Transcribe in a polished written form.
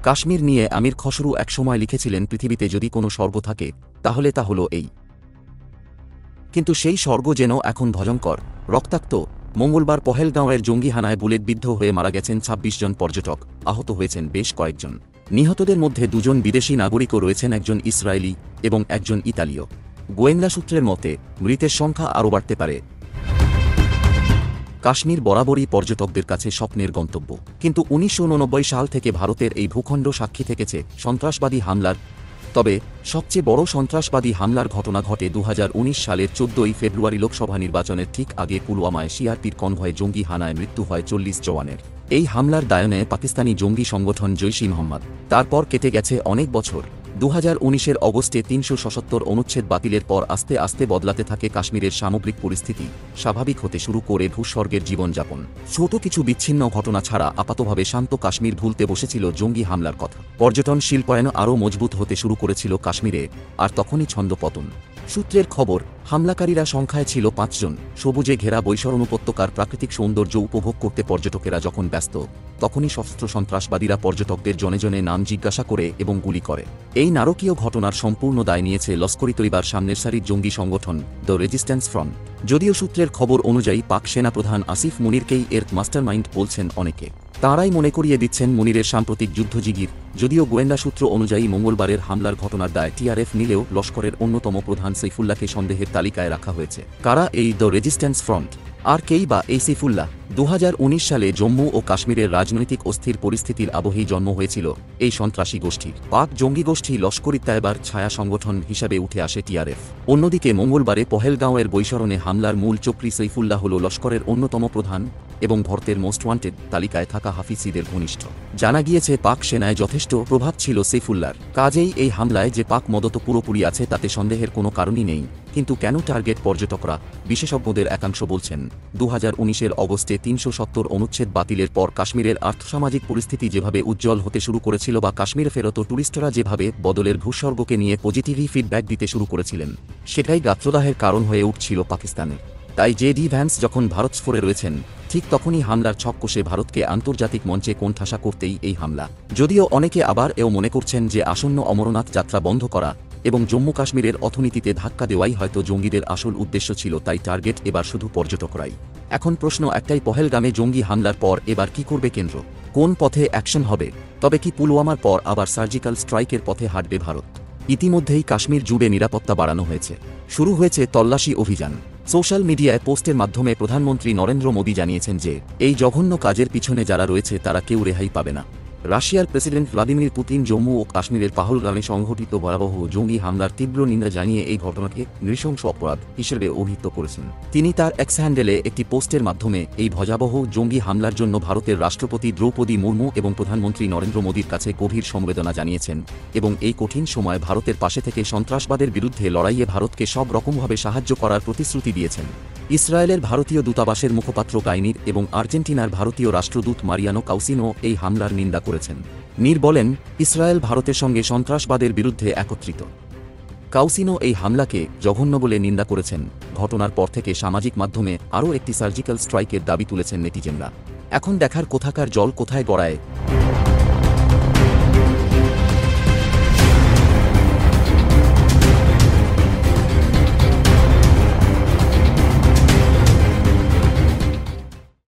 কাশ্মীর নিয়ে আমির খসরু একসময় লিখেছিলেন, পৃথিবীতে যদি কোনো স্বর্গ থাকে তাহলে তা হলো এই। কিন্তু সেই স্বর্গ যেন এখন ভয়ঙ্কর, রক্তাক্ত। মঙ্গলবার পহেলগাঁওয়ের জঙ্গি হানায় বুলেটবিদ্ধ হয়ে মারা গেছেন ২৬ জন পর্যটক, আহত হয়েছেন বেশ কয়েকজন। নিহতদের মধ্যে ২ জন বিদেশি নাগরিকও রয়েছেন, একজন ইসরায়েলি এবং একজন ইতালীয়। গোয়েন্দা সূত্রের মতে মৃতের সংখ্যা আরও বাড়তে পারে। কাশ্মীর বরাবরই পর্যটকদের কাছে স্বপ্নের গন্তব্য, কিন্তু ১৯৮৯ সাল থেকে ভারতের এই ভূখণ্ড সাক্ষী থেকেছে সন্ত্রাসবাদী হামলার। তবে সবচেয়ে বড় সন্ত্রাসবাদী হামলার ঘটনা ঘটে ২০১৯ সালের ১৪ই ফেব্রুয়ারি লোকসভা নির্বাচনের ঠিক আগে পুলওয়ামায় সিআরপির কনভয়ে জঙ্গি হানায় মৃত্যু হয় ৪০ জওয়ানের। এই হামলার দায় নেয় পাকিস্তানি জঙ্গি সংগঠন জৈশ-ই মোহাম্মদ। তারপর কেটে গেছে অনেক বছর। ২০১৯-এর অগস্টে ৩৭৭ অনুচ্ছেদ বাতিলের পর আস্তে আস্তে বদলাতে থাকে কাশ্মীরের সামগ্রিক পরিস্থিতি, স্বাভাবিক হতে শুরু করে ভূস্বর্গের জীবনযাপন। ছোট কিছু বিচ্ছিন্ন ঘটনা ছাড়া আপাতভাবে শান্ত কাশ্মীর ভুলতে বসেছিল জঙ্গি হামলার কথা। পর্যটন শিল্পায়ন আরও মজবুত হতে শুরু করেছিল কাশ্মীরে, আর তখনই ছন্দপতন। সূত্রের খবর, হামলাকারীরা সংখ্যায় ছিল ৫ জন। সবুজে ঘেরা বৈশরণ উপত্যকার প্রাকৃতিক সৌন্দর্য উপভোগ করতে পর্যটকেরা যখন ব্যস্ত, তখনই সশস্ত্র সন্ত্রাসবাদীরা পর্যটকদের জনে জনে নাম জিজ্ঞাসা করে এবং গুলি করে। এই নারকীয় ঘটনার সম্পূর্ণ দায় নিয়েছে লস্করি তৈবার সামনের সারির জঙ্গি সংগঠন দ্য রেজিস্ট্যান্স ফ্রন্ট। যদিও সূত্রের খবর অনুযায়ী পাক সেনাপ্রধান আসিফ মুনিরকেই এর মাস্টারমাইন্ড বলছেন অনেকে। তাঁরাই মনে করিয়ে দিচ্ছেন মুনিরের সাম্প্রতিক যুদ্ধজিগির। যদিও গোয়েন্দা সূত্র অনুযায়ী মঙ্গলবারের হামলার ঘটনার দায় টিআরএফ নিলেও লস্করের অন্যতম প্রধান সৈফুল্লাহকে সন্দেহের তালিকায় রাখা হয়েছে। কারা এই দ্য রেজিস্ট্যান্স ফ্রন্ট? আর কেই বা এই সৈফুল্লাহ? ২০১৯ সালে জম্মু ও কাশ্মীরের রাজনৈতিক অস্থির পরিস্থিতির আবহেই জন্ম হয়েছিল এই সন্ত্রাসী গোষ্ঠীর। পাক জঙ্গি গোষ্ঠী লস্কর-ই তয়বার ছায়া সংগঠন হিসাবে উঠে আসে টিআরএফ। অন্যদিকে মঙ্গলবারে পহেলগাঁওয়ের বৈশরণে হামলার মূল চক্রী সৈফুল্লাহ হল লস্করের অন্যতম প্রধান এবং ভারতের মোস্ট ওয়ান্টেড তালিকায় থাকা হাফিজিদের ঘনিষ্ঠ। জানা গিয়েছে পাক সেনায় যথেষ্ট প্রভাব ছিল সৈফুল্লাহর। কাজেই এই হামলায় যে পাক মদত পুরোপুরি আছে তাতে সন্দেহের কোনো কারণই নেই। কিন্তু কেন টার্গেট পর্যটকরা? বিশেষজ্ঞদের একাংশ বলছেন, ২০১৯-এর অগস্টে ৩৭০ অনুচ্ছেদ বাতিলের পর কাশ্মীরের আর্থসামাজিক পরিস্থিতি যেভাবে উজ্জ্বল হতে শুরু করেছিল বা কাশ্মীর ফেরত টুরিস্টরা যেভাবে বদলের ভূস্বর্গকে নিয়ে পজিটিভই ফিডব্যাক দিতে শুরু করেছিলেন, সেটাই গাত্রদাহের কারণ হয়ে উঠছিল পাকিস্তানে। তাই জে.ডি. ভ্যান্স যখন ভারত সফরে রয়েছেন, ঠিক তখনই হামলার ছক কষে ভারতকে আন্তর্জাতিক মঞ্চে কোণঠাসা করতেই এই হামলা। যদিও অনেকে আবার এও মনে করছেন যে আসন্ন অমরনাথ যাত্রা বন্ধ করা এবং জম্মু কাশ্মীরের অর্থনীতিতে ধাক্কা দেওয়াই হয়তো জঙ্গিদের আসল উদ্দেশ্য ছিল, তাই টার্গেট এবার শুধু পর্যটকরাই। এখন প্রশ্ন একটাই, পহেলগামে জঙ্গি হামলার পর এবার কি করবে কেন্দ্র? কোন পথে অ্যাকশন হবে? তবে কি পুলওয়ামার পর আবার সার্জিক্যাল স্ট্রাইকের পথে হাঁটবে ভারত? ইতিমধ্যেই কাশ্মীর জুড়ে নিরাপত্তা বাড়ানো হয়েছে, শুরু হয়েছে তল্লাশি অভিযান। সোশ্যাল মিডিয়ায় পোস্টের মাধ্যমে প্রধানমন্ত্রী নরেন্দ্র মোদী জানিয়েছেন যে এই জঘন্য কাজের পিছনে যারা রয়েছে তারা কেউ রেহাই পাবে না। রাশিয়ার প্রেসিডেন্ট ভ্লাদিমির পুতিন জম্মু ও কাশ্মীরের পাহলগামে সংঘটিত ভয়াবহ জঙ্গি হামলার তীব্র নিন্দা জানিয়ে এই ঘটনাকে নৃশংস অপরাধ হিসেবে অভিহিত করেছেন। তিনি তার এক্স হ্যান্ডেলে একটি পোস্টের মাধ্যমে এই ভয়াবহ জঙ্গি হামলার জন্য ভারতের রাষ্ট্রপতি দ্রৌপদী মুর্মু এবং প্রধানমন্ত্রী নরেন্দ্র মোদীর কাছে গভীর সমবেদনা জানিয়েছেন এবং এই কঠিন সময় ভারতের পাশে থেকে সন্ত্রাসবাদের বিরুদ্ধে লড়াইয়ে ভারতকে সব রকমভাবে সাহায্য করার প্রতিশ্রুতি দিয়েছেন। ইসরায়েলের ভারতীয় দূতাবাসের মুখপাত্র গাইনির এবং আর্জেন্টিনার ভারতীয় রাষ্ট্রদূত মারিয়ানো কাউসিনো এই হামলার নিন্দা করেছেন। নীর বলেন, ইসরায়েল ভারতের সঙ্গে সন্ত্রাসবাদের বিরুদ্ধে একত্রিত। কাউসিনো এই হামলাকে জঘন্য বলে নিন্দা করেছেন। ঘটনার পর থেকে সামাজিক মাধ্যমে আরও একটি সার্জিক্যাল স্ট্রাইকের দাবি তুলেছেন নেটিজেনরা। এখন দেখার কোথাকার জল কোথায় গড়ায়।